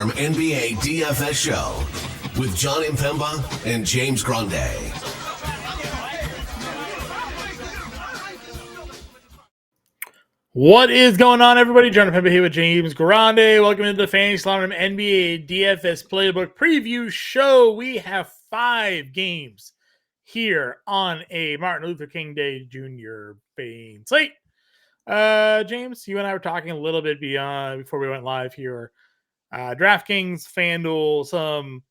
From NBA DFS show with Jon Impemba and James Grande. What is going on, everybody? Jon Impemba here with James Grande. Welcome to the Fantasy Slalom NBA DFS Playbook Preview Show. We have 5 games here on a Martin Luther King Day Jr. Bane slate. James, you and I were talking a little bit before we went live here. DraftKings, FanDuel, some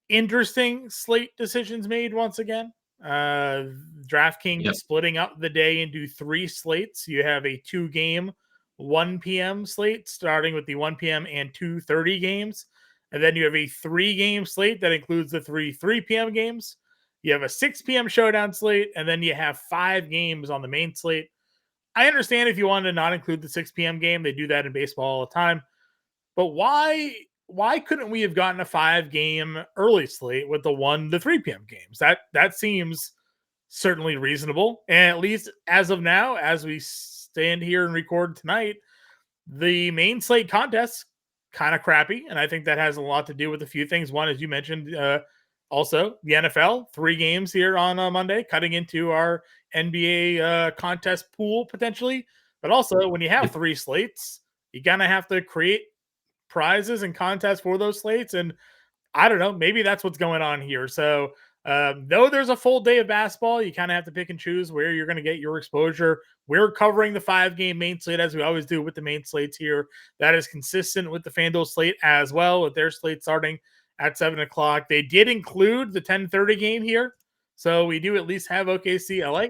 interesting slate decisions made once again. DraftKings splitting up the day into 3 slates. You have a 2-game 1 p.m. slate starting with the 1 p.m. and 2:30 games. And then you have a 3-game slate that includes the 3 p.m. games. You have a 6 p.m. showdown slate, and then you have 5 games on the main slate. I understand if you wanted to not include the 6 p.m. game. They do that in baseball all the time. But why couldn't we have gotten a 5-game early slate with the 1 to 3 p.m. games? That seems certainly reasonable. And at least as of now, as we stand here and record tonight, the main slate contests kind of crappy. And I think that has a lot to do with a few things. One, as you mentioned, also the NFL, 3 games here on Monday, cutting into our NBA contest pool potentially. But also when you have 3 slates, you kind of have to create prizes and contests for those slates. And I don't know, maybe that's what's going on here. So though there's a full day of basketball, you kind of have to pick and choose where you're going to get your exposure. We're covering the 5-game main slate as we always do with the main slates here. That is consistent with the FanDuel slate as well, with their slate starting at 7 o'clock. They did include the 10:30 game here, so we do at least have OKC LA.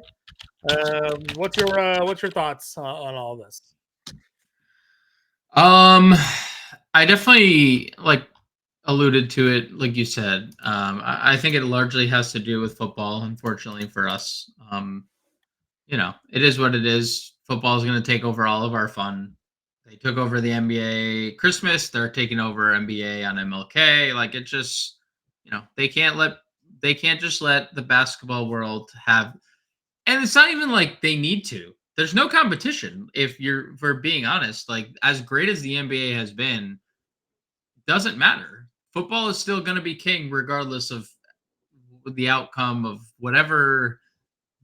What's your thoughts on all this? I definitely alluded to it, like you said. I think it largely has to do with football, unfortunately for us. It is what it is. Football is going to take over all of our fun. They took over the NBA Christmas. They're taking over NBA on MLK. Like, it just, they can't just let the basketball world have, and it's not even like they need to. There's no competition. If we're being honest, like, as great as the NBA has been, doesn't matter. Football is still going to be king regardless of the outcome of whatever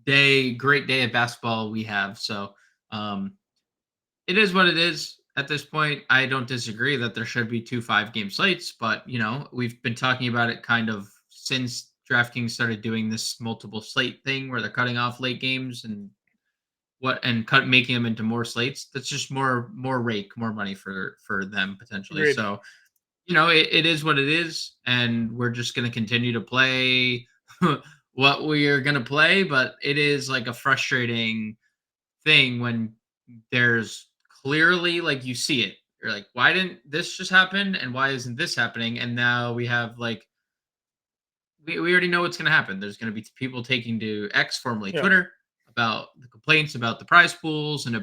great day of basketball we have. So it is what it is at this point. I don't disagree that there should be 2 5-game slates, but we've been talking about it kind of since DraftKings started doing this multiple slate thing where they're cutting off late games and making them into more slates. That's just more money for them potentially. Agreed. So it is what it is, and we're just going to continue to play what we are going to play. But it is like a frustrating thing when there's clearly, like, you see it. You're like, why didn't this just happen? And why isn't this happening? And now we have, like, we already know what's going to happen. There's going to be people taking to X, formerly Twitter, about the complaints about the prize pools and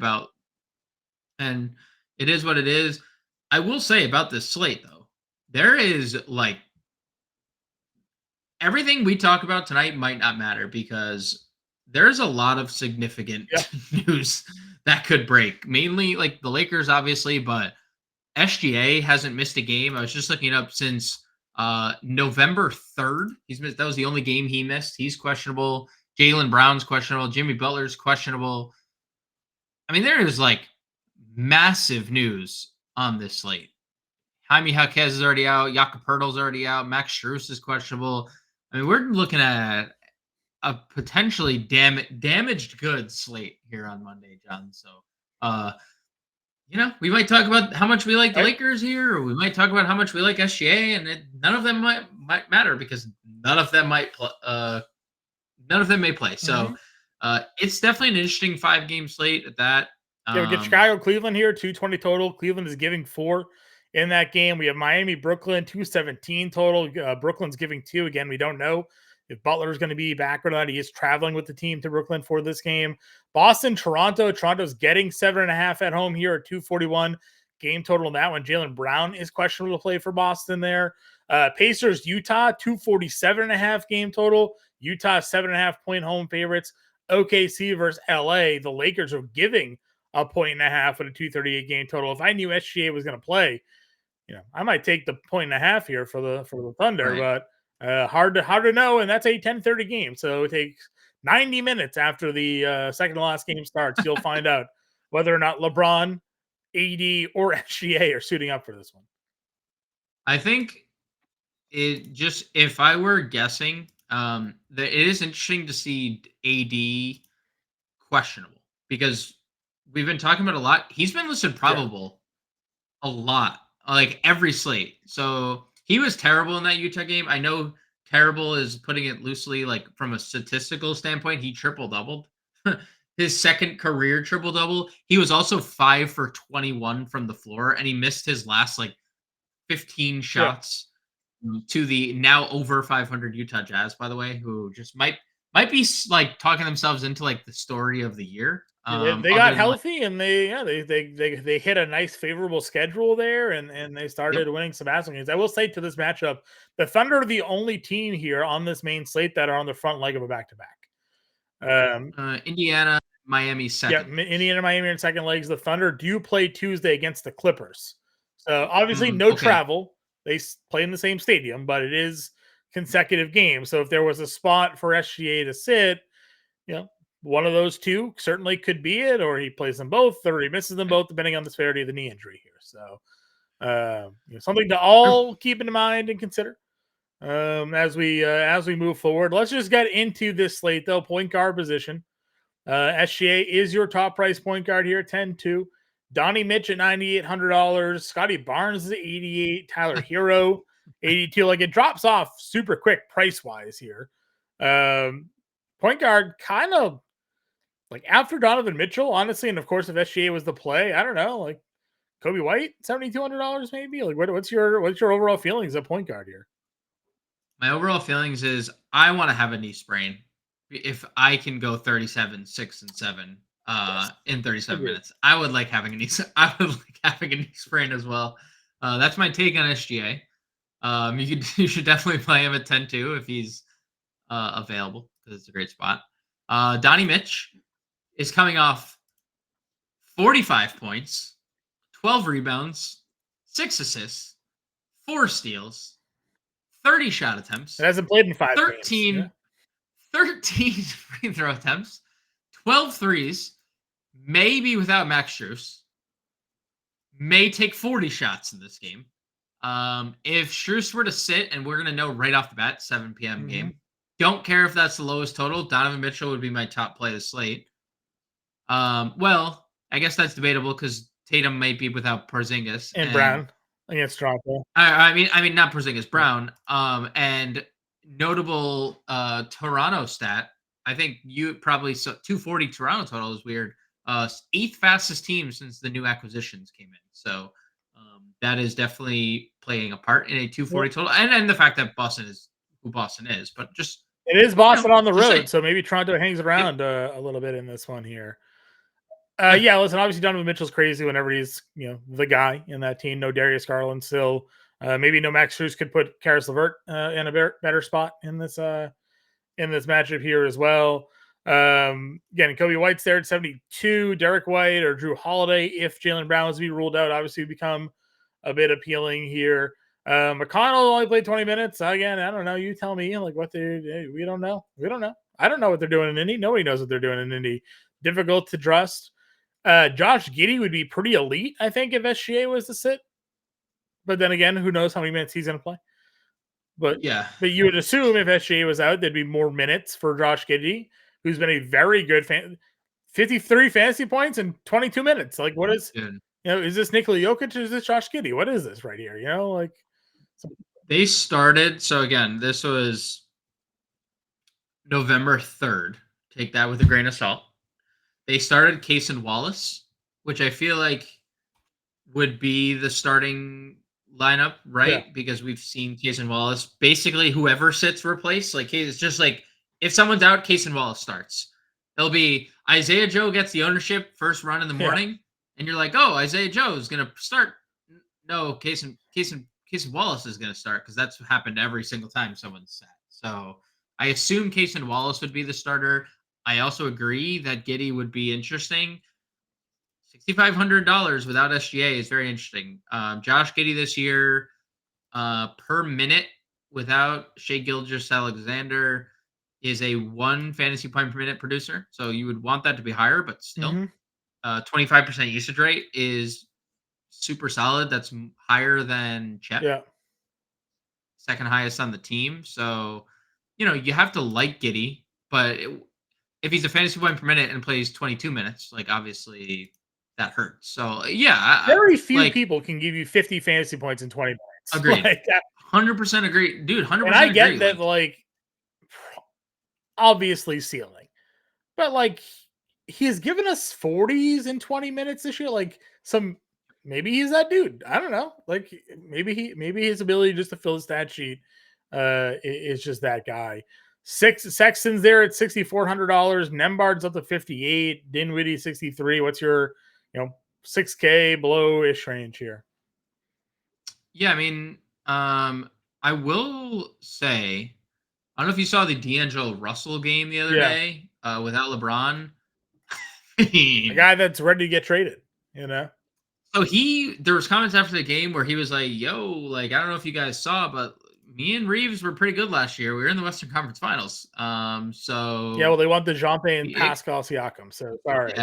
it is what it is. I will say about this slate, though, there is, like, everything we talk about tonight might not matter because there's a lot of significant news that could break. Mainly, like, the Lakers, obviously, but SGA hasn't missed a game. I was just looking it up since November 3rd. He's missed. That was the only game he missed. He's questionable. Jaylen Brown's questionable. Jimmy Butler's questionable. I mean, there is, like, massive news on this slate. Jaime Jaquez is already out. Jakob Poeltl's already out. Max Strus is questionable. I mean, we're looking at a potentially damaged goods slate here on Monday, John. So, we might talk about how much we like the Lakers here, or we might talk about how much we like SGA, and none of them might matter because none of them may play. So, it's definitely an interesting 5-game slate at that. We get Chicago, Cleveland here, 220 total. Cleveland is giving 4 in that game. We have Miami, Brooklyn, 217 total. Brooklyn's giving 2. Again, we don't know if Butler is going to be back or not. He is traveling with the team to Brooklyn for this game. Boston, Toronto. Toronto's getting 7.5 at home here at 241 game total in that one. Jaylen Brown is questionable to play for Boston there. Pacers, Utah, 247.5 game total. Utah, 7.5 point home favorites. OKC versus LA. The Lakers are giving a 1.5 with a 238 game total. If I knew SGA was going to play, I might take the 1.5 here for the Thunder, Right. but hard to know. And that's a 10:30 game, so it takes 90 minutes after the second to last game starts. You'll find out whether or not LeBron, AD, or SGA are suiting up for this one. I think if I were guessing, that it is interesting to see AD questionable because we've been talking about a lot. He's been listed Yeah. probable a lot, like every slate. So he was terrible in that Utah game. I know terrible is putting it loosely, like from a statistical standpoint, he triple doubled. His second career triple double. He was also 5 for 21 from the floor, and he missed his last like 15 Yeah. shots to the now over 500 Utah Jazz, by the way, who just might be like talking themselves into like the story of the year. They Other got than like, healthy, and they hit a nice favorable schedule there, and they started yep. winning some basketball games. I will say to this matchup, the Thunder are the only team here on this main slate that are on the front leg of a back-to-back. Indiana, Miami Yeah, second. Indiana, Miami in second legs. The Thunder do play Tuesday against the Clippers, so obviously no Okay. travel. They play in the same stadium, but it is consecutive games. So if there was a spot for SGA to sit, you know, one of those two certainly could be it, or he plays them both, or he misses them both, depending on the severity of the knee injury here. So, something to all keep in mind and consider as we move forward. Let's just get into this slate, though. Point guard position. SGA is your top price point guard here at 10-2. Donnie Mitch at $9,800. Scotty Barnes is at 88. Tyler Hero, 82. Like, it drops off super quick price wise here. Point guard kind of like after Donovan Mitchell, honestly, and of course, if SGA was the play, I don't know, like Kobe White, $7,200 maybe. Like, what's your overall feelings at point guard here? My overall feelings is I want to have a knee sprain. If I can go 37, 6, and 7 Yes, in 37 agreed. minutes, I would like having a knee. I would like having a knee sprain as well. That's my take on SGA. You should definitely play him at 10-2 if he's available because it's a great spot. Donnie Mitch is coming off 45 points, 12 rebounds, 6 assists, 4 steals, 30 shot It attempts, hasn't played in 5 games. 13 Yeah. 13 free throw attempts, 12 threes, maybe without Max Strus, may take 40 shots in this game. If Strus were to sit, and we're going to know right off the bat, 7 p.m. Mm-hmm. game, don't care if that's the lowest total. Donovan Mitchell would be my top play of the slate. Well, I guess that's debatable because Tatum might be without Porzingis And Brown against Toronto. I mean not Porzingis, Brown. And notable Toronto stat. I think you probably saw 240 Toronto total is weird. 8th fastest team since the new acquisitions came in. So that is definitely playing a part in a 240 total, and the fact that Boston is who Boston is. But just it is Boston on the just road, saying. so maybe Toronto hangs Yep. around a little bit in this one here. Yeah. Yeah, listen, obviously Donovan Mitchell's crazy whenever he's, the guy in that team. No Darius Garland still. Maybe no Max Strus could put Karis LeVert in a better spot in this matchup here as well. Again, Kobe White's there at 72. Derek White or Drew Holiday, if Jaylen Brown was to be ruled out, obviously become a bit appealing here. McConnell only played 20 minutes. Again, I don't know. You tell me, like, what we don't know. We don't know. I don't know what they're doing in Indy. Nobody knows what they're doing in Indy. Difficult to trust. Josh Giddey would be pretty elite, I think, if SGA was to sit. But then again, who knows how many minutes he's going to play. But Yeah. But you would assume if SGA was out, there'd be more minutes for Josh Giddey, who's been a very good 53 fantasy points in 22 minutes. Like, what is, Good. is this Nikola Jokic or is this Josh Giddey? What is this right here? They started. So again, this was November 3rd. Take that with a grain of salt. They started Cason Wallace, which I feel like would be the starting lineup, right? Yeah. Because we've seen Cason Wallace. Basically, whoever sits replace. Like, it's just like if someone's out, Cason Wallace starts. It'll be Isaiah Joe gets the ownership first run in the morning, and you're like, oh, Isaiah Joe is gonna start. No, Cason Wallace is gonna start because that's what happened every single time someone's sat. So I assume Cason Wallace would be the starter. I also agree that Giddey would be interesting. $6,500 without SGA is very interesting. Josh Giddey this year, per minute without Shea Gilgeous-Alexander is a 1 fantasy point per minute producer. So you would want that to be higher, but still, 25% usage rate is super solid. That's higher than Chet. Yeah. Second highest on the team. So, you have to like Giddey, but if he's a fantasy point per minute and plays 22 minutes, like obviously that hurts. So yeah, very few people can give you 50 fantasy points in 20 minutes. Agreed. 100% agree, dude. 100%. And I get that, like obviously ceiling, but like he's given us 40s in 20 minutes this year. Like maybe he's that dude. I don't know. Like maybe his ability just to fill the stat sheet is just that guy. Sexton's there at $6,400. Nembhard's up to 58. Dinwiddie 63. What's your 6K below-ish range here? Yeah, I mean, I will say, I don't know if you saw the D'Angelo Russell game the other day without LeBron. A guy that's ready to get traded, So there was comments after the game where he was like, yo, like, I don't know if you guys saw, but me and Reeves were pretty good last year. We were in the Western Conference Finals. So yeah, well, they want DeJounte and Pascal Siakam. So sorry.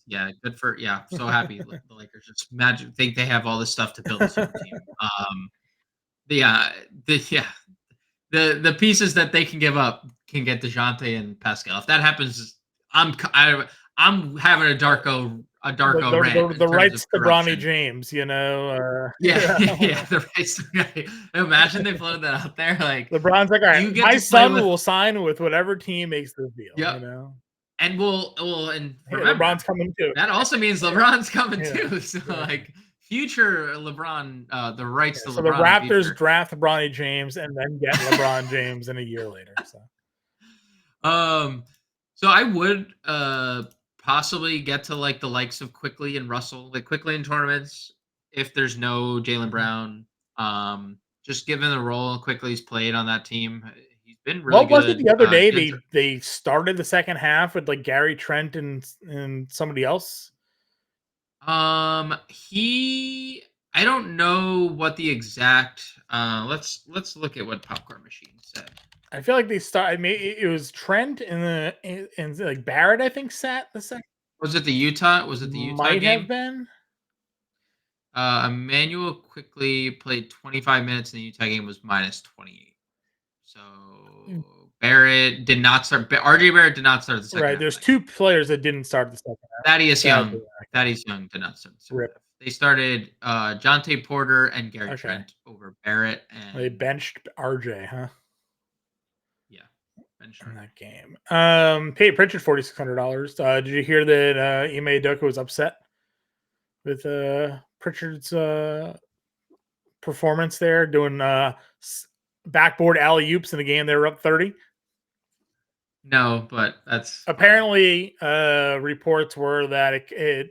Yeah, good for so happy the Lakers just think they have all this stuff to build a super team. The pieces that they can give up can get DeJounte and Pascal. If that happens, I'm having a Darko rant. The rights to Bronny James, the rights to imagine they floated that out there. Like LeBron's like, all right, my son will sign with whatever team makes this deal. And remember, LeBron's coming too. That also means LeBron's coming too. So like future LeBron, the rights to LeBron. So the Raptors draft Bronny James and then get LeBron James in a year later. So I would possibly get to like the likes of Quickly and Russell, like Quickly in tournaments, if there's no Jaylen Brown. Just given the role Quickly's played on that team, he's been really good. What was it the other day? They started the second half with like Gary Trent and somebody else. I don't know what the exact. Let's look at what Popcorn Machine said. I feel like they started. It was Trent and like Barrett. I think sat the second. Was it the Utah? Was it the Utah Might game? Have been. Emmanuel Quickly played 25 minutes in the Utah game, was -28. So Barrett did not start. RJ Barrett did not start the second. Right. There's two players that didn't start the second half. Thaddeus Young did not start the second half. They started Jonte Porter and Gary Trent over Barrett, and they benched RJ, huh? In that game. Peyton Pritchard $4,600. Did you hear that Ime Udoka was upset with Pritchard's performance there, doing backboard alley-oops in the game? They were up 30. No, but that's apparently reports were that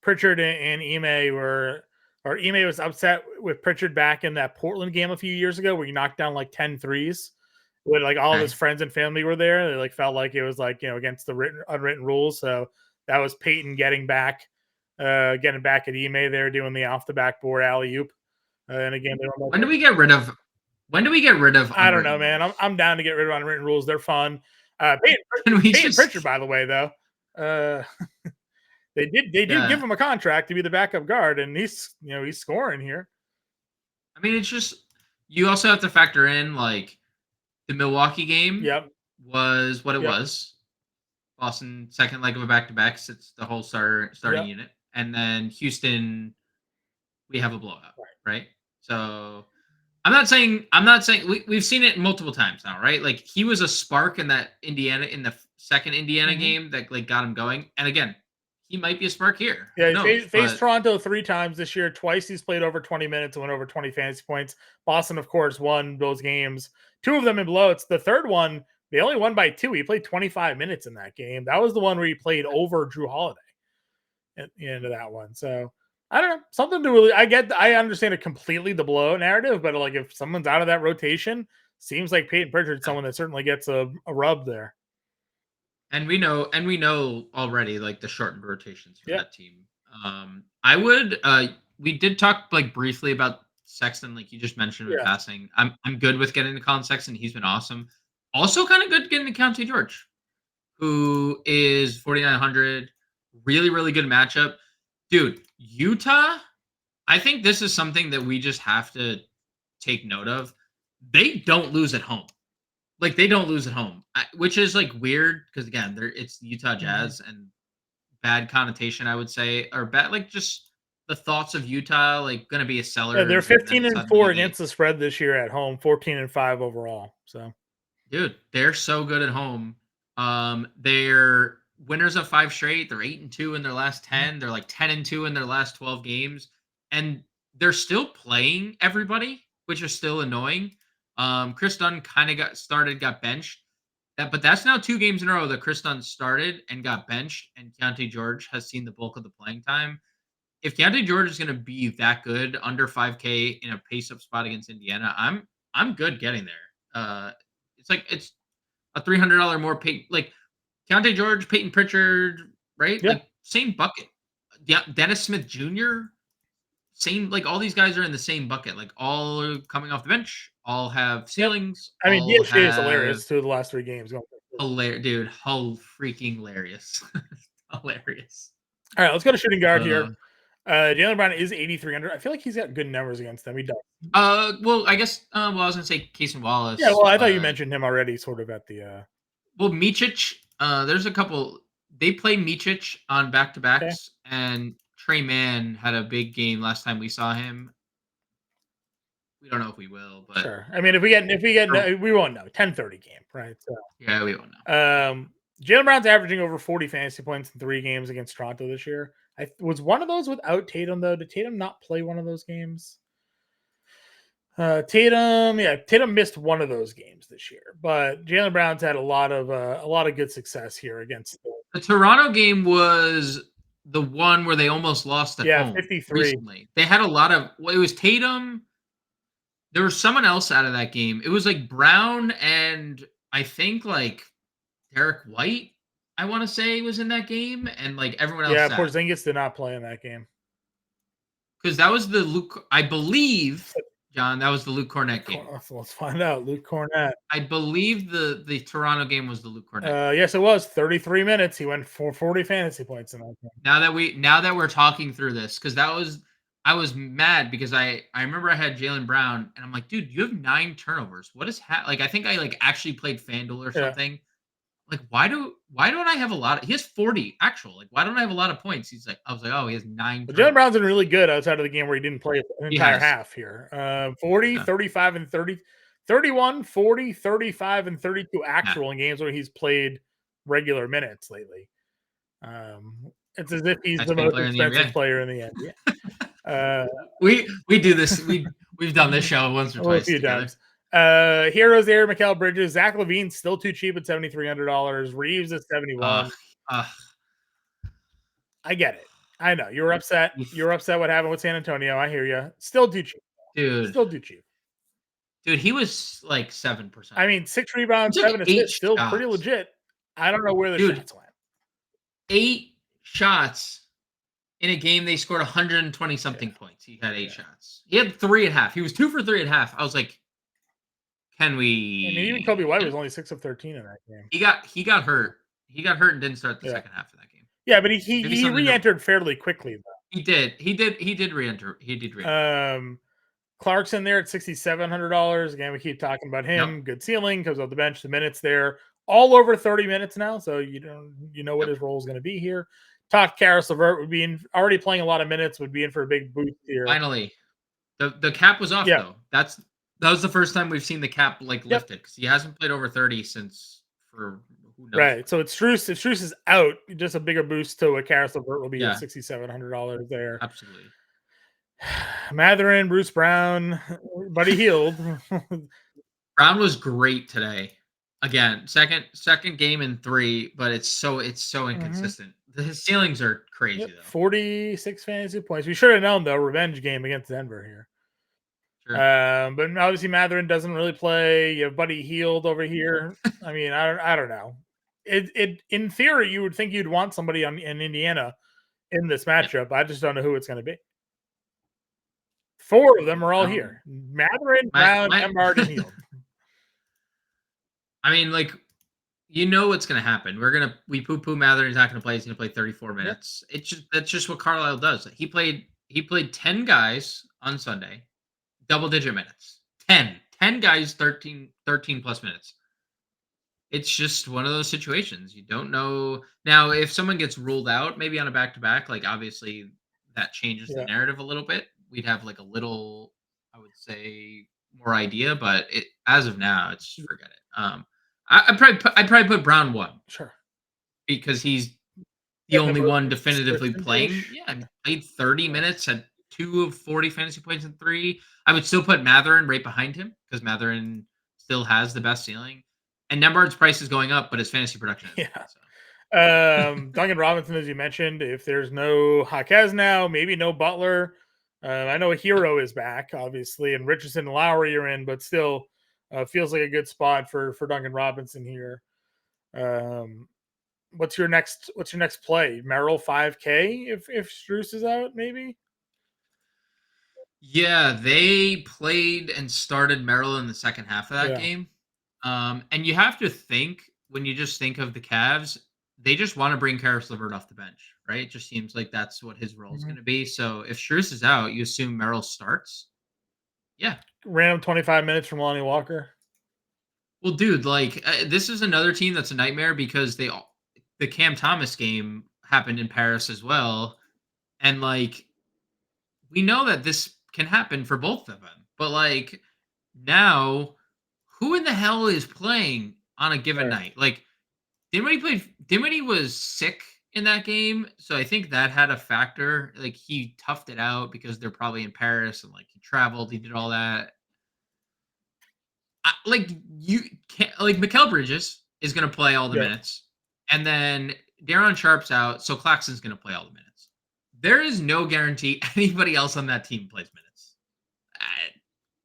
Pritchard and Ime Ime was upset with Pritchard back in that Portland game a few years ago where he knocked down like 10 threes. When like all of his friends and family were there, they like felt like it was like against the unwritten rules. So that was Peyton getting back at Ime there, doing the off the backboard alley oop. And again, when do we get rid of? I don't know, man. I'm down to get rid of unwritten rules. They're fun. Peyton Pritchard, by the way, though, they did give him a contract to be the backup guard, and he's scoring here. I mean, it's just you also have to factor in like. The Milwaukee game was what it was. Boston second leg of a back-to-back sits the whole starting unit. And then Houston, we have a blowout, right? So I'm not saying we've seen it multiple times now, right? Like he was a spark in the second Indiana game that like got him going. And again, he might be a spark here. Yeah, he faced Toronto 3 times this year. Twice he's played over 20 minutes and went over 20 fantasy points. Boston, of course, won those games. 2 of them in blowouts. The third one, they only won by 2. He played 25 minutes in that game. That was the one where he played over Drew Holiday at the end of that one. So I don't know. Something to really, I understand it completely, the blowout narrative, but like if someone's out of that rotation, seems like Peyton Pritchard's someone that certainly gets a rub there. And we know already like the shortened rotations for that team. I would. We did talk like briefly about Sexton, like you just mentioned in Yeah. passing. I'm good with getting to Colin Sexton. He's been awesome. Also, kind of good getting to County George, who is 4,900. Really, really good matchup, dude. Utah. I think this is something that we just have to take note of. They don't lose at home. Like they don't lose at home, which is like weird because again, it's Utah Jazz and bad connotation, I would say, or bad like just the thoughts of Utah like going to be a Yeah, they're sellers and then 15-4 suddenly against the spread this year at home, 14-5 overall. So, dude, they're so good at home. They're winners of 5 straight. They're 8-2 in their last 10. They're like 10-2 in their last 12 games, and they're still playing everybody, which is still annoying. Chris Dunn kind of got benched. But that's now 2 games in a row that Chris Dunn started and got benched, and Keontae George has seen the bulk of the playing time. If Keontae George is going to be that good under 5K in a pace-up spot against Indiana, I'm good getting there. It's a $300 more pay. Like Keontae George, Peyton Pritchard, right? yeah. Like same bucket. Yeah, Dennis Smith Jr. Same. Like all these guys are in the same bucket. Like all are coming off the bench. All have Yep. ceilings. I mean, All DSJ is have hilarious through the last 3 games. hilarious, dude. How freaking hilarious. Hilarious. All right, let's go to shooting guard Uh, here. Jaylen Brown is 8,300. I feel like he's got good numbers against them. He does. well, I guess. Well, I was gonna say Casey Wallace. Yeah, well, I thought you mentioned him already, sort of at the. Well, Micic. There's a couple. They play Micic on back to backs, and Trey Mann had a big game last time we saw him. We don't know if we will, but Sure. I mean, if we get, we won't know. 10:30 game, right? So yeah, we won't know. Jaylen Brown's averaging over 40 fantasy points in 3 games against Toronto this year. Was one of those without Tatum though? Did Tatum not play one of those games? Tatum missed one of those games this year, but Jaylen Brown's had a lot of good success here against the Toronto game was the one where they almost lost at home 53. Recently. They had a lot of. Well, it was Tatum. There was someone else out of that game. It was like Brown and I think like Derek White, I want to say, was in that game, and like everyone else. Yeah, Porzingis did not play in that game because that was the Luke. I believe, John, that was the Luke Cornett game. Let's find out. Luke Cornett. I believe the Toronto game was the Luke Cornett. Yes, it was 33 minutes. He went for 40 fantasy points in that game. Now that we're talking through this, because I was mad because I remember I had Jaylen Brown and I'm like, dude, you have 9 turnovers. What is like? I think I like actually played FanDuel or something. Like, why don't I have a lot of? He has 40 actual. Like, why don't I have a lot of points? I was like, oh, he has 9. Jaylen Brown's been really good outside of the game where he didn't play an entire half here. 40, 35, and 30, 31, 40, 35, and 32 actual in games where he's played regular minutes lately. It's as if he's the most expensive player in the NBA. We do this. We've done this show once or twice. A few times. Heroes there, Mikal Bridges, Zach LaVine's still too cheap at $7,300. Reeves at 71. I get it. I know you're upset. You're upset what happened with San Antonio. I hear you. Still too cheap, dude. Still too cheap, dude. He was like 7%. I mean, 6 rebounds, 7 assists, still pretty legit. I don't know where the shots went. 8 shots in a game they scored 120 something points. He had 8 shots. He had 3 at half. He was 2 for 3 at half. I was like, can we? I mean, even Kobe White was only 6 of 13 in that game. He got hurt. He got hurt and didn't start the second half of that game. Yeah, but he re-entered fairly quickly though. He did re-enter. Clarkson there at $6,700. Again, we keep talking about him. Yep. Good ceiling, comes off the bench. The minutes there, all over 30 minutes now. So you know what his role is going to be here. Talked Karis LeVert would be already playing a lot of minutes. Would be in for a big boost here. Finally, the cap was off though. That was the first time we've seen the cap lifted because he hasn't played over 30 since for. Right, so it's Strus. If Strus is out, just a bigger boost to a Karis LeVert will be at $6,700 there. Absolutely. Mathurin, Bruce Brown, Buddy Hield. Brown was great today. Again, second game in 3, but it's so inconsistent. His ceilings are crazy though. 46 fantasy points. We should have known though. Revenge game against Denver here. Sure. But obviously Mathurin doesn't really play. You have Buddy Hield over here. I mean, I don't know. It in theory you would think you'd want somebody in Indiana in this matchup. I just don't know who it's going to be. 4 of them are all here: Mathurin, Brown, Embard, and Hield. I mean, like, you know what's going to happen. We poo-poo Mathurin. He's not going to play. He's going to play 34 minutes. Yep. That's just what Carlisle does. He played 10 guys on Sunday, double-digit minutes. 10 guys, 13 plus minutes. It's just one of those situations. You don't know. Now, if someone gets ruled out, maybe on a back-to-back, like, obviously that changes the narrative a little bit. We'd have like a little, I would say, more idea, but as of now, it's forget it. I'd probably put Brown 1. Sure. Because he's the only one definitively playing. Yeah, he played 30 minutes, had 2 of 40 fantasy points in 3. I would still put Mathurin right behind him because Mathurin still has the best ceiling. And Nembard's price is going up, but his fantasy production is Duncan Robinson, as you mentioned, if there's no Jaquez now, maybe no Butler. I know a Hero is back, obviously, and Richardson and Lauri are in, but still feels like a good spot for Duncan Robinson here. What's your next play? Merrill 5K if Strus is out, maybe? Yeah, they played and started Merrill in the second half of that game. And you have to think, when you just think of the Cavs, they just want to bring Karis LeVert off the bench, right? It just seems like that's what his role is going to be. So if Strus is out, you assume Merrill starts. Yeah. Random 25 minutes from Lonnie Walker. Well, dude, like this is another team that's a nightmare because the Cam Thomas game happened in Paris as well. And like, we know that this can happen for both of them. But like now, who in the hell is playing on a given night? Like, Dinwiddie was sick in that game, so I think that had a factor. Like, he toughed it out because they're probably in Paris and like he traveled, he did all that. You can't, like, Mikal Bridges is going to play all the minutes, and then Daron Sharp's out, so Claxton's going to play all the minutes. There is no guarantee anybody else on that team plays minutes.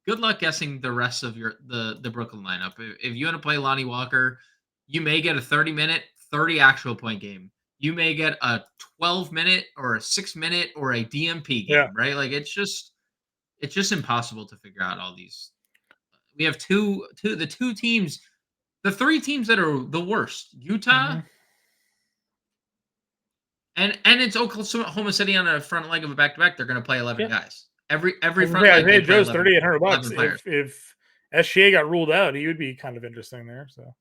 Good luck guessing the rest of the Brooklyn lineup. If you want to play Lonnie Walker, you may get a 30-minute, 30 actual point game. You may get a 12-minute or a 6-minute or a DMP game, right? Like, it's just impossible to figure out all these. We have the 2 teams, the 3 teams that are the worst. Utah, and it's Oklahoma City on a front leg of a back-to-back. They're going to play 11 guys. Every front leg. Hey, Joe's $3,800. If SGA got ruled out, he would be kind of interesting there. So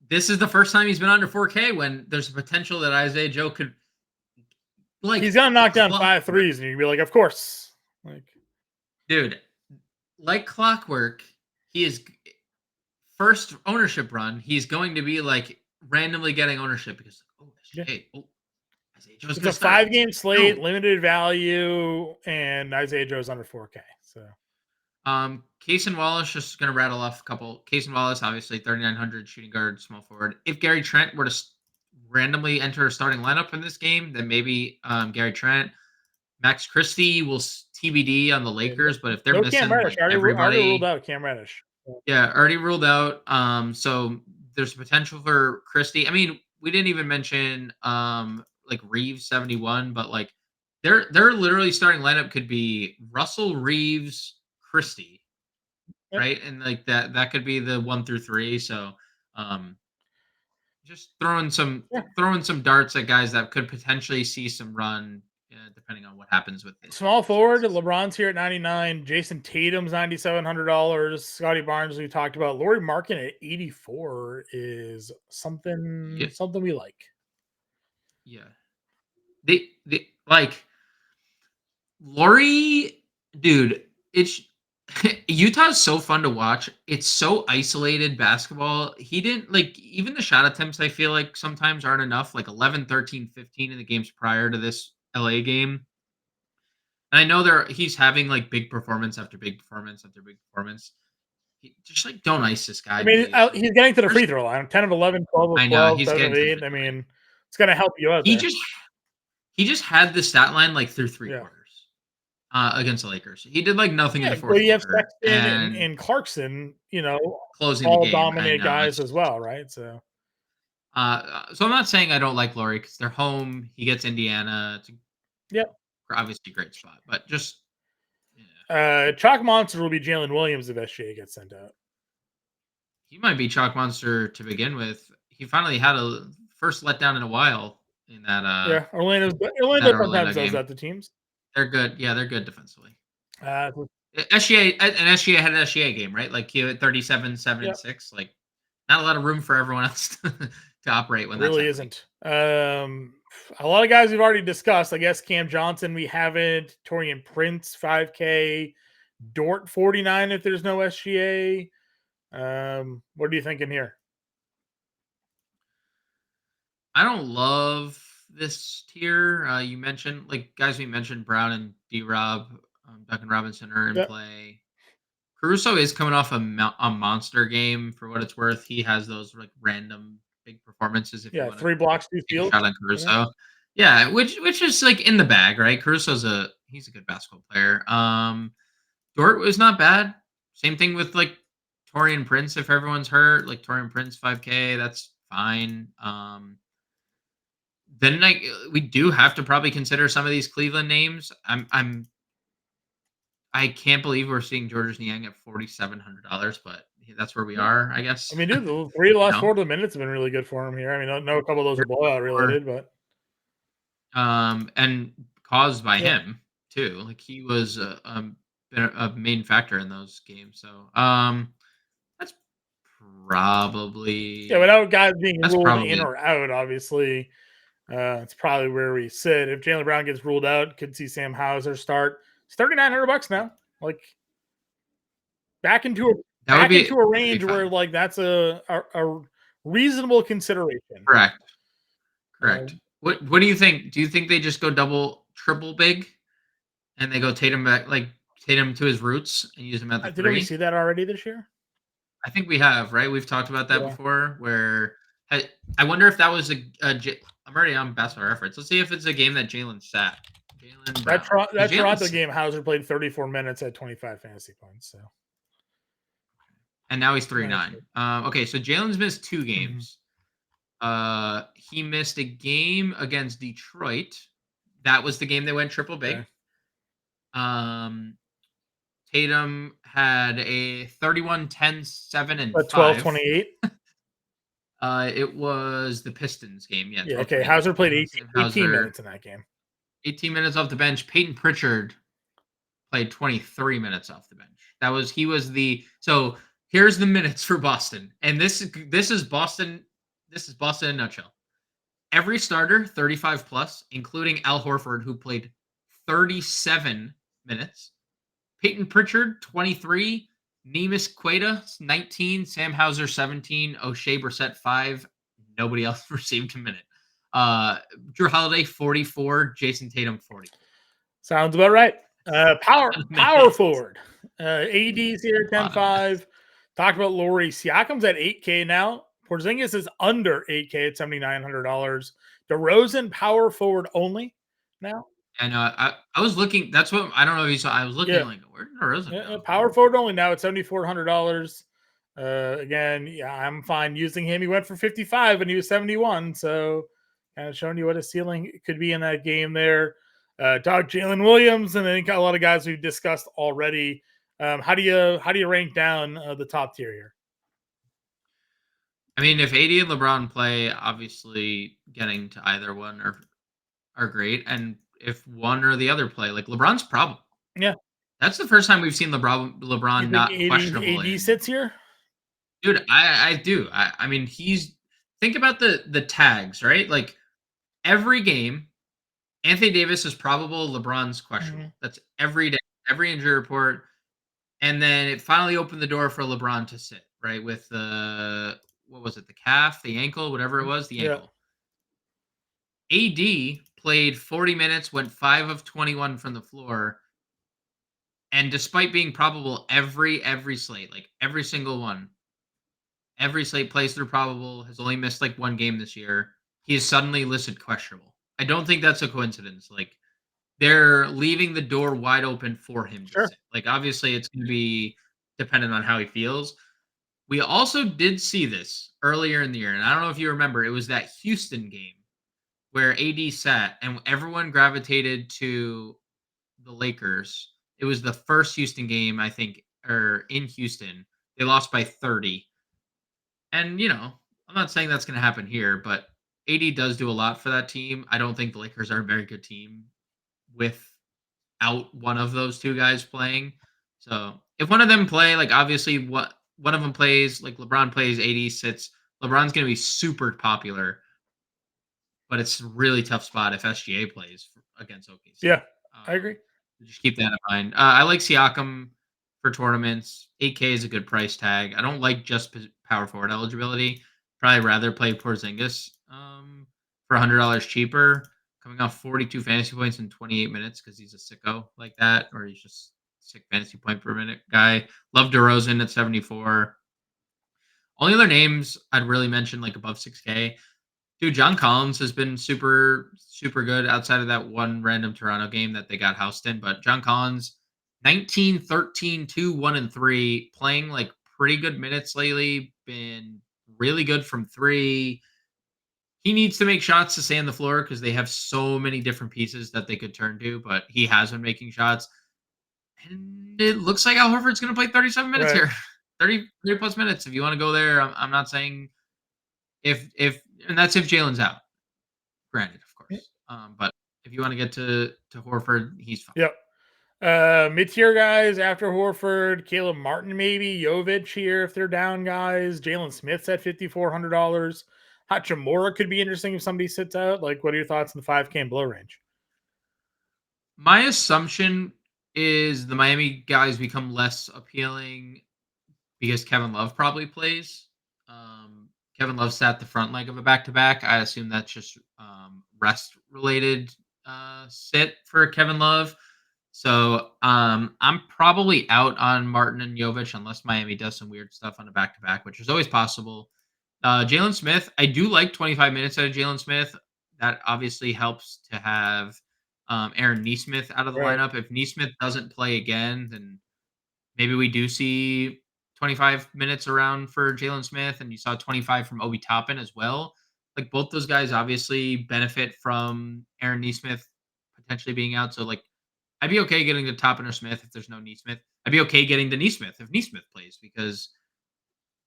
this is the first time he's been under 4K when there's a potential that Isaiah Joe could, like, he's gonna knock down 5 threes, and you'd be like, of course, like, dude, like clockwork. He is first ownership run. He's going to be like randomly getting ownership because SGA. It's a 5-game slate, limited value, and Isaiah Joe's under 4K. So, Cason Wallace, just going to rattle off a couple. Cason Wallace, obviously 3,900 shooting guard, small forward. If Gary Trent were to randomly enter a starting lineup in this game, then maybe Gary Trent. Max Christie will TBD on the Lakers, but if they're missing everybody, ruled out Cam Reddish. Yeah, already ruled out. So there's potential for Christie. I mean, we didn't even mention like Reeves 71, but like their literally starting lineup could be Russell, Reeves, Christie, right? And like that could be the 1 through 3. So just throwing some darts at guys that could potentially see some run, depending on what happens with this. Small forward, LeBron's here at 99. Jason Tatum's $9,700. Scotty Barnes, we talked about. Lauri Markkanen at 84 is something we like. Yeah. They like Lauri, dude, it's Utah's so fun to watch. It's so isolated basketball. He didn't, like, even the shot attempts, I feel like sometimes aren't enough, like 11, 13, 15 in the games prior to this LA game. And I know he's having like big performance after big performance after big performance. Just like, don't ice this guy. I mean, he's getting to the free throw line. 10 of 11, 12 of 12, 7 of 8. I mean, it's going to help you out. He just had the stat line like through 3 quarters against the Lakers. He did like nothing in the fourth quarter. You have Sexton and Clarkson, closing all the game. dominant guys as well, right? So So I'm not saying I don't like Lauri because they're home. He gets Indiana. It's obviously a great spot, but just Chalk Monster will be Jalen Williams if SGA gets sent out. he might be chalk monster to begin with. He finally had a first letdown in a while in that. Orlando Orlando sometimes does game. that to teams. They're good. Yeah, they're good defensively. Uh, SGA had an SGA game, right? Like he had 37, 7, and 6. Like not a lot of room for everyone else to operate when really that's isn't. A lot of guys we've already discussed. I guess Cam Johnson we haven't. Torian Prince 5K. Dort 49 if there's no SGA. What are you thinking here? I don't love this tier. You mentioned like guys we mentioned Brown and D-Rob, Duncan Robinson are in play. Caruso is coming off a monster game for what it's worth. He has those like random big performances. If you want 3 blocks, 2 steals. Shot on Caruso, which is like in the bag, right? Caruso's he's a good basketball player. Dort was not bad. Same thing with like Torian Prince. If everyone's hurt, like Torian Prince 5K, that's fine. Then like we do have to probably consider some of these Cleveland names. I can't believe we're seeing Georges Niang at $4,700, but that's where we are, I guess. I mean, dude, the 3 of the last 4 of the minutes have been really good for him here. I mean, I know a couple of those are blowout related, but and caused by him too. Like he was a main factor in those games. So that's probably without guys being ruled in or out, obviously. It's probably where we sit. If Jaylen Brown gets ruled out, could see Sam Hauser start. It's $3,900 now. Like back into a range where like that's a reasonable consideration. Correct. What do you think? Do you think they just go double, triple big, and they go Tatum back, like Tatum to his roots and use him at the 3? Didn't we see that already this year? I think we have, right? We've talked about that before. Where I wonder if that was I'm already on Basketball Reference. Let's see if it's a game that Jalen sat. That Toronto game, Hauser played 34 minutes at 25 fantasy points. So, and now he's 3-9. Okay, so Jalen's missed 2 games. He missed a game against Detroit. That was the game they went triple big. Okay. Tatum had a 31, 10, 7, and 5. 12, 28. It was the Pistons game. Yeah. Okay. Hauser played 18 minutes in that game. 18 minutes off the bench. Peyton Pritchard played 23 minutes off the bench. So here's the minutes for Boston. And this is Boston. This is Boston in a nutshell. Every starter, 35 plus, including Al Horford, who played 37 minutes. Peyton Pritchard, 23. Neemias Queta, 19. Sam Hauser, 17. O'Shea Brissett, 5. Nobody else received a minute. Drew Holiday, 44. Jason Tatum, 40. Sounds about right. Power forward. AD's here, 10-5. Talk about Lauri. Siakam's at 8K now. Porzingis is under 8K at $7,900. DeRozan power forward only now. And I was looking. That's what I don't know if you saw. I was looking like where did DeRozan? Power forward only now at $7,400. Again, I'm fine using him. He went for 55 and he was 71. So kind of showing you what his ceiling could be in that game there. Talk Jalen Williams, and then got a lot of guys we've discussed already. How do you rank down the top tier here? I mean, if AD and LeBron play, obviously getting to either one are great, and if one or the other play, like LeBron's problem. Yeah, that's the first time we've seen LeBron not questionable. AD sits here, dude. I do. I mean, think about the tags, right? Like every game, Anthony Davis is probable, LeBron's questionable. Mm-hmm. That's every day, every injury report, and then it finally opened the door for LeBron to sit right with the. What was it? The calf, the ankle, whatever it was, the ankle. AD played 40 minutes, went 5 of 21 from the floor. And despite being probable every slate, like every single one, every slate plays through probable, has only missed like 1 game this year. He is suddenly listed questionable. I don't think that's a coincidence. Like they're leaving the door wide open for him to sit. Like obviously it's going to be dependent on how he feels. We also did see this earlier in the year, and I don't know if you remember, it was that Houston game where AD sat and everyone gravitated to the Lakers. It was the first Houston game, I think, or in Houston. They lost by 30. And, I'm not saying that's going to happen here, but AD does do a lot for that team. I don't think the Lakers are a very good team without one of those two guys playing. So if one of them play, like obviously what one of them plays, like LeBron plays, AD sits, LeBron's going to be super popular, but it's a really tough spot if SGA plays against OKC. Yeah, I agree. Just keep that in mind. I like Siakam for tournaments. 8K is a good price tag. I don't like just power forward eligibility. Probably rather play Porzingis for $100 cheaper, coming off 42 fantasy points in 28 minutes because he's a sicko like that, or he's just sick fantasy point per minute guy. Love DeRozan at 74. Only other names I'd really mention like above 6K. Dude, John Collins has been super, super good outside of that one random Toronto game that they got housed in. But John Collins, 19, 13, 2, 1, and 3, playing like pretty good minutes lately, been really good from 3. He needs to make shots to stay on the floor because they have so many different pieces that they could turn to, but he has been making shots. And it looks like Al Horford's going to play 37 minutes here. 30 plus minutes. If you want to go there, I'm not saying if and that's if Jalen's out. Granted, of course. But if you want to get to Horford, he's fine. Yep. Mid-tier guys after Horford, Caleb Martin maybe, Jovic here if they're down guys. Jalen Smith's at $5,400. Hachimura could be interesting if somebody sits out. Like, what are your thoughts on the 5K and below range? My assumption is the Miami guys become less appealing because Kevin Love probably plays. Kevin Love sat the front leg of a back-to-back. I assume that's just rest-related sit for Kevin Love. So I'm probably out on Martin and Jovic unless Miami does some weird stuff on a back-to-back, which is always possible. Jalen Smith, I do like 25 minutes out of Jalen Smith. That obviously helps to have Aaron Nesmith out of the lineup. If Nesmith doesn't play again, then maybe we do see 25 minutes around for Jalen Smith, and you saw 25 from Obi Toppin as well. Like both those guys obviously benefit from Aaron Nesmith potentially being out. So like I'd be okay getting to Toppin or Smith if there's no Nesmith. I'd be okay getting to Nesmith if Nesmith plays because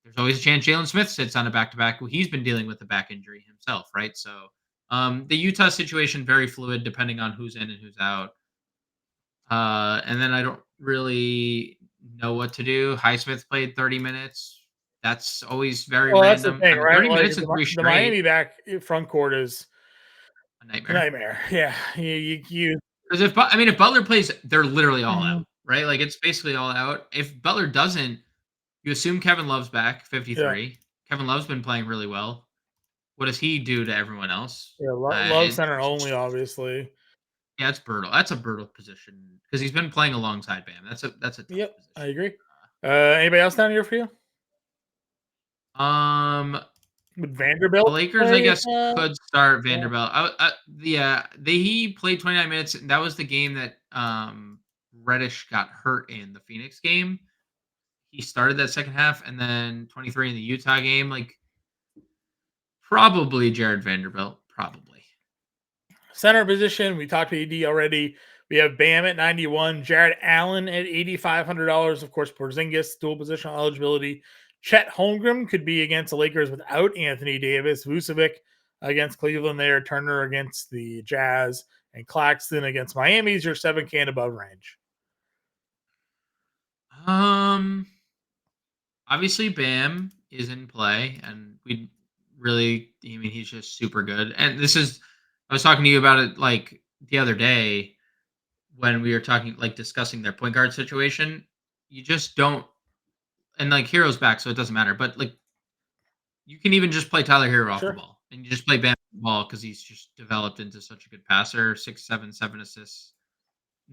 there's always a chance Jalen Smith sits on a back-to-back. Well, he's been dealing with a back injury himself, right? So the Utah situation very fluid depending on who's in and who's out. And then I don't really know what to do. Highsmith played 30 minutes. That's always very That's the random. thing, right? 30 Like minutes and 3 the Miami straight. back front court is A a nightmare. nightmare. Yeah, you Because if Butler plays, they're literally all out, right? Like it's basically all out. If Butler doesn't, you assume Kevin Love's back, 53. Yeah. Kevin Love's been playing really well. What does he do to everyone else? Yeah, Love center only, obviously. Yeah, it's brutal. That's a brutal position because he's been playing alongside Bam. That's a tough position. I agree. Anybody else down here for you? Would Vanderbilt? The Lakers, play, I guess, could start Vanderbilt. He played 29 minutes. That was the game that Reddish got hurt in, the Phoenix game. He started that second half, and then 23 in the Utah game. Like, probably Jared Vanderbilt. Probably. Center position, we talked to AD already. We have Bam at 91, Jared Allen at $8,500. Of course, Porzingis, dual positional eligibility. Chet Holmgren could be against the Lakers without Anthony Davis. Vucevic against Cleveland there. Turner against the Jazz. And Claxton against Miami is your 7K and above range. Obviously, Bam is in play, and he's just super good. And I was talking to you about it like the other day when we were discussing their point guard situation. You just don't, and like Hero's back, so it doesn't matter. But like, you can even just play Tyler Hero off the ball, and you just play Bam off the ball because he's just developed into such a good passer. 6'7", 7 assists.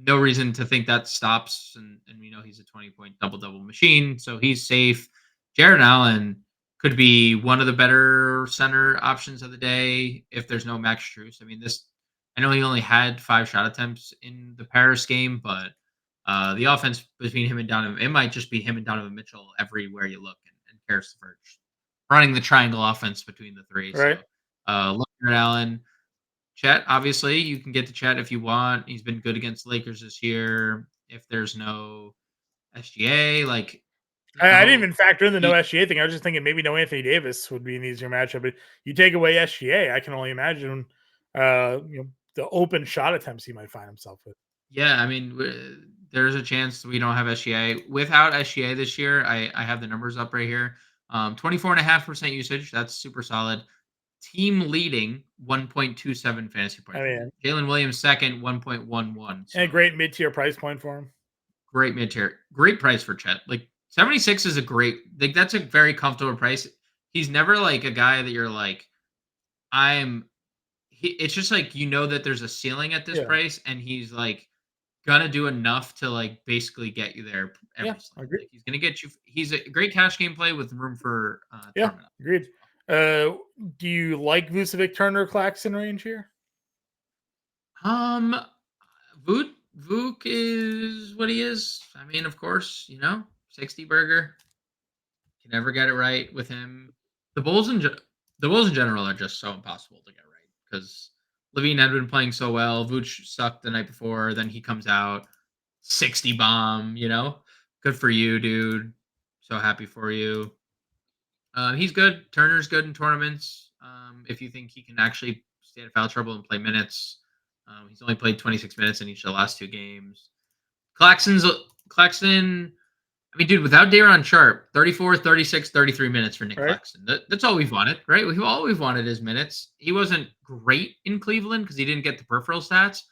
No reason to think that stops, and we know he's a 20-point double-double machine, so he's safe. Jared Allen could be one of the better center options of the day if there's no Max Strus. I know he only had 5 shot attempts in the Paris game, but the offense between him and Donovan, it might just be him and Donovan Mitchell everywhere you look, and cares for running the triangle offense between the three. Right. So looking at Allen, Chet, obviously you can get to Chet if you want. He's been good against the Lakers this year. If there's no SGA, like I didn't even factor in the no SGA thing. I was just thinking maybe no Anthony Davis would be an easier matchup. But you take away SGA, I can only imagine the open shot attempts he might find himself with. Yeah, I mean, there's a chance we don't have SGA. Without SGA this year, I have the numbers up right here. 24.5% usage. That's super solid. Team leading 1.27 fantasy points. Jalen Williams second, 1.11. So. And a great mid-tier price point for him. Great mid-tier. Great price for Chet. Like 76 is a great, like that's a very comfortable price. He's never like a guy that you're like, it's just like, that there's a ceiling at this price, and he's like gonna do enough to like basically get you there every like, he's gonna get you. He's a great cash game play with room for tournament. Agreed. Do you like Vucevic, Turner, Claxton range here? Vuk is what he is. I mean, of course, 60 burger. You can never get it right with him. The Bulls in general are just so impossible to get right because Levine had been playing so well. Vooch sucked the night before. Then he comes out 60 bomb. Good for you, dude. So happy for you. He's good. Turner's good in tournaments. If you think he can actually stay out of foul trouble and play minutes. He's only played 26 minutes in each of the last 2 games. Claxton, I mean, dude, without Day'Ron Sharpe, 34, 36, 33 minutes for Nick Claxton. That's all we've wanted, right? All we've wanted is minutes. He wasn't great in Cleveland because he didn't get the peripheral stats.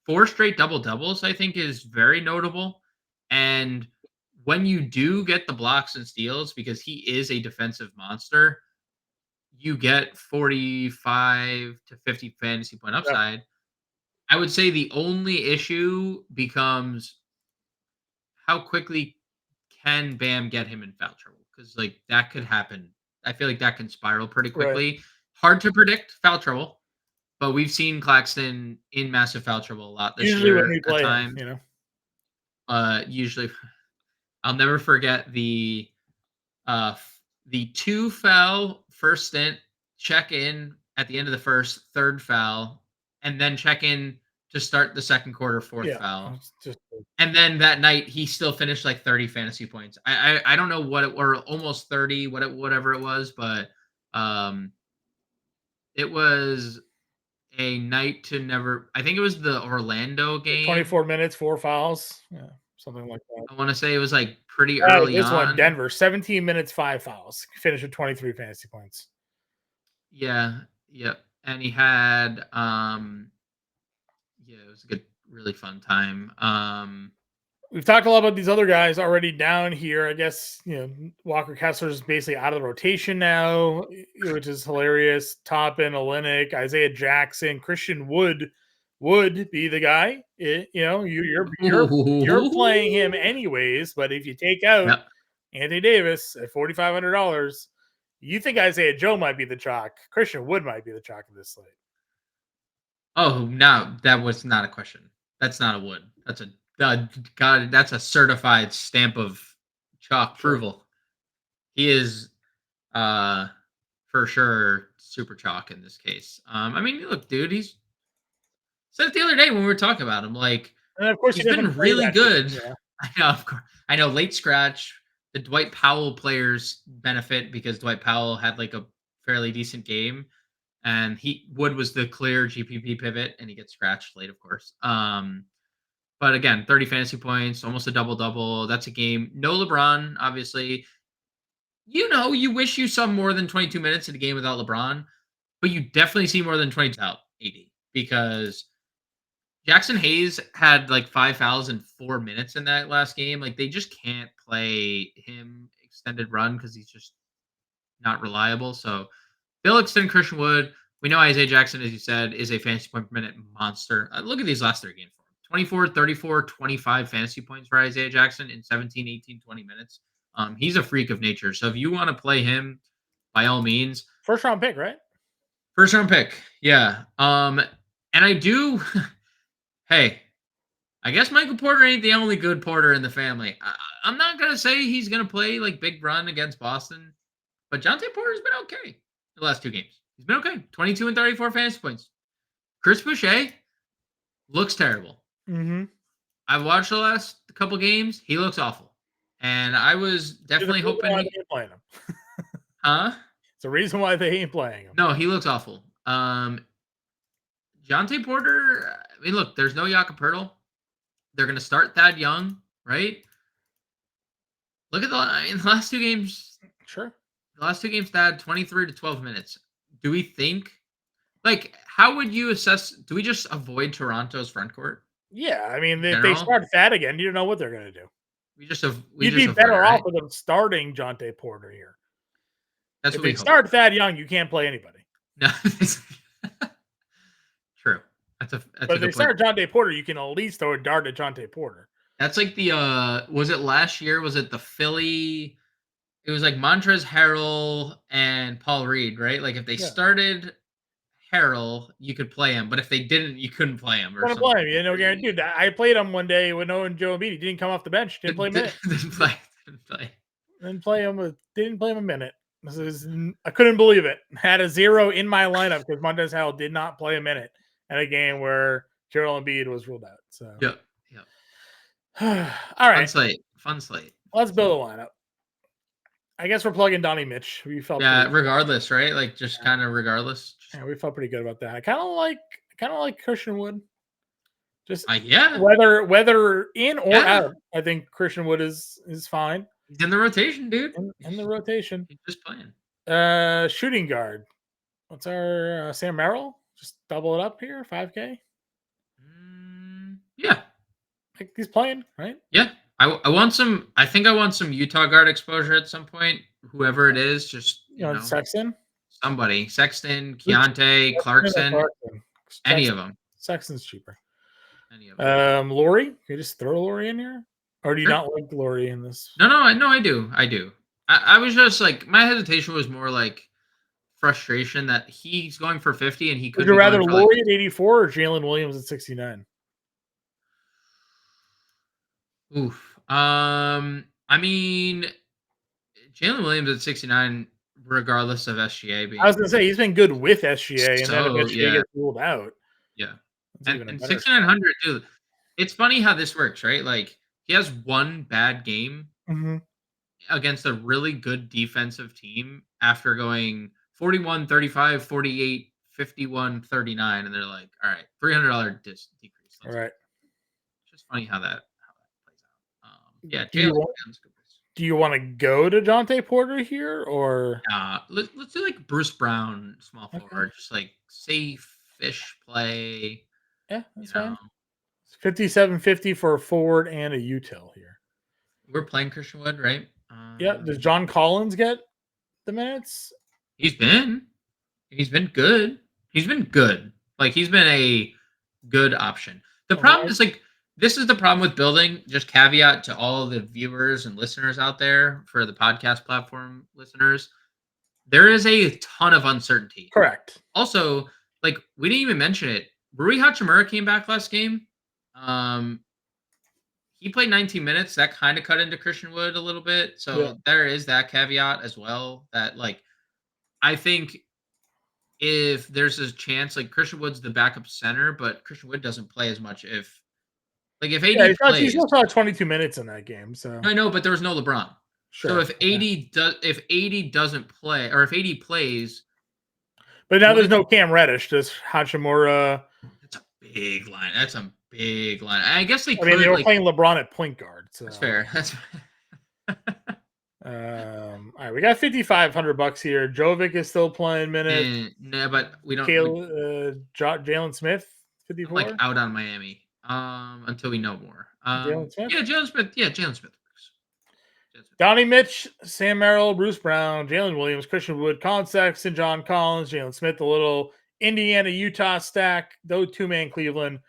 4 straight double-doubles, I think, is very notable. And when you do get the blocks and steals, because he is a defensive monster, you get 45 to 50 fantasy point upside. I would say the only issue becomes how quickly can Bam get him in foul trouble? Because like that could happen. I feel like that can spiral pretty quickly. Hard to predict foul trouble, but we've seen Claxton in massive foul trouble a lot this year. When we play him, usually, I'll never forget the 2 foul first stint, check in at the end of the first, 3rd foul, and then check in to start the second quarter, 4th foul. And then that night he still finished like 30 fantasy points. I don't know what it were, almost 30, whatever it was, but it was a night to never. I think it was the Orlando game. 24 minutes, 4 fouls. Yeah, something like that. I want to say it was like pretty early this on. Denver, 17 minutes, 5 fouls. Finished with 23 fantasy points. Yeah. Yep. And he had it was a good, really fun time. We've talked a lot about these other guys already down here. I guess, Walker Kessler's basically out of the rotation now, which is hilarious. Toppin, Olynyk, Isaiah Jackson, Christian Wood would be the guy. You're playing him anyways, but if you take out Anthony Davis at $4,500, you think Isaiah Joe might be the chalk. Christian Wood might be the chalk of this slate. Oh, no, that was not a question. That's not a Wood. That's a God. That's a certified stamp of chalk approval. He is, for sure, super chalk in this case. I mean, look, dude, he's said it the other day when we were talking about him. Like, and of course, he's been really good. I know, of course. I know. Late scratch. The Dwight Powell players benefit because Dwight Powell had like a fairly decent game. And Wood was the clear GPP pivot, and he gets scratched late, of course. But again, 30 fantasy points, almost a double-double. That's a game. No LeBron, obviously. You wish you saw more than 22 minutes in a game without LeBron, but you definitely see more than 20 without AD because Jackson Hayes had like 5 fouls in 4 minutes in that last game. Like they just can't play him extended run because he's just not reliable. So they'll extend Christian Wood. We know Isaiah Jackson, as you said, is a fantasy point per minute monster. Look at these last 3 games for him. 24, 34, 25 fantasy points for Isaiah Jackson in 17, 18, 20 minutes. He's a freak of nature. So if you want to play him, by all means. First round pick, right? First round pick. Yeah. And I do. Hey, I guess Michael Porter ain't the only good Porter in the family. I'm not gonna say he's gonna play like big run against Boston, but Jonte Porter's been okay the last 2 games. He's been okay. 22 and 34 fantasy points. Chris Boucher looks terrible. Mm-hmm. I've watched the last couple games. He looks awful, and I was definitely hoping. They ain't playing him. Huh? It's the reason why they ain't playing him. No, he looks awful. Jonte Porter. I mean, look, there's no Jakob Poeltl. They're going to start Thad Young, right? Look at the last 2 games. Sure. The last 2 games, Thad 23 to 12 minutes. Do we think, like, how would you assess? Do we just avoid Toronto's front court? Yeah, I mean, if they start Thad again, you don't know what they're going to do. You'd be better off with them starting Jonte Porter here. That's if what they start Thad Young, you can't play anybody. No, true. But if they start Jonte Porter, you can at least throw a dart at Jonte Porter. That's like the was it last year? Was it the Philly? It was like Montrezl Harrell and Paul Reed, right? Like if they started Harrell, you could play him, but if they didn't, you couldn't play him. Couldn't play him, you know, guaranteed. I played him one day with Owen Joe Embiid. He didn't come off the bench. Didn't play a minute. Didn't play. Didn't play him a minute. I couldn't believe it. Had a 0 in my lineup because Montrezl Harrell did not play a minute at a game where Joel Embiid was ruled out. So Yep. All right. Fun slate. Let's build a lineup. I guess we're plugging Donnie Mitch. We felt regardless, right? Like just kind of regardless. Yeah, we felt pretty good about that. I kind of like Christian Wood. Just yeah. Whether in or out, I think Christian Wood is fine. He's in the rotation, dude. In the rotation. He's just playing. Shooting guard. What's our Sam Merrill? Just double it up here, 5K. Yeah. Like he's playing, right? Yeah. I want some. I think I want some Utah guard exposure at some point. Whoever it is, just you know, Sexton. Somebody, Sexton, Keontae, Clarkson, any of them. Sexton's cheaper. Any of them. Lauri, can you just throw Lauri in here, or do you not like Lauri in this? No, I do. I was just like my hesitation was more like frustration that he's going for 50 and he could. Would you rather Lauri at 84 or Jalen Williams at 69? Oof. I mean, Jalen Williams at 69, regardless of SGA. I was gonna say he's been good with SGA, and then if SGA gets ruled out, and 6,900, dude. It's funny how this works, right? Like he has one bad game against a really good defensive team after going 41, 35, 48, 51, 39, and they're like, all right, $300 decrease. All right. It's just funny how that plays out. Do you want to go to Jonte Porter here, or let's do like Bruce Brown, small forward, just like safe-ish play. Yeah, that's fine. 57.50 for a forward and a util here. We're playing Christian Wood, right? Yeah. Does John Collins get the minutes? He's been good. Like he's been a good option. The problem is like. This is the problem with building. Just caveat to all the viewers and listeners out there for the podcast platform listeners. There is a ton of uncertainty. Correct. Also, like we didn't even mention it. Rui Hachimura came back last game. He played 19 minutes. That kind of cut into Christian Wood a little bit. So there is that caveat as well. That like, I think if there's a chance, like Christian Wood's the backup center, but Christian Wood doesn't play as much if AD plays. He still saw 22 minutes in that game. So I know, but there was no LeBron. Sure. So if AD doesn't play, or if AD plays, but now there's no Cam Reddish. Just Hachimura. That's a big line. I guess they were playing LeBron at point guard. So that's fair. All right, we got $5,500 here. Jovic is still playing minutes. No, but we don't. Jalen Smith, 54. I'm like out on Miami. Until we know more. Jalen Smith? Yeah, Jalen Smith. Yeah, Jalen Smith works. Donnie Mitch, Sam Merrill, Bruce Brown, Jalen Williams, Christian Wood, Colin Sexton, John Collins, Jalen Smith, the little Indiana-Utah stack, those two-man Cleveland,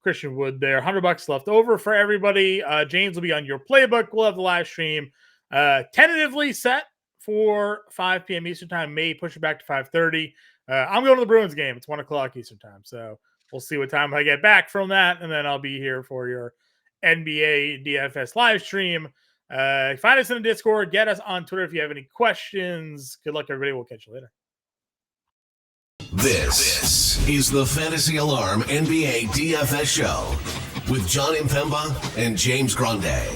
Christian Wood there. $100 left over for everybody. James will be on your playbook. We'll have the live stream tentatively set for 5 p.m. Eastern time. May push it back to 5:30. I'm going to the Bruins game. It's 1 o'clock Eastern time. So we'll see what time I get back from that, and then I'll be here for your NBA DFS live stream. Find us in the Discord. Get us on Twitter if you have any questions. Good luck, everybody. We'll catch you later. This is the Fantasy Alarm NBA DFS show with Jon Impemba and James Grande.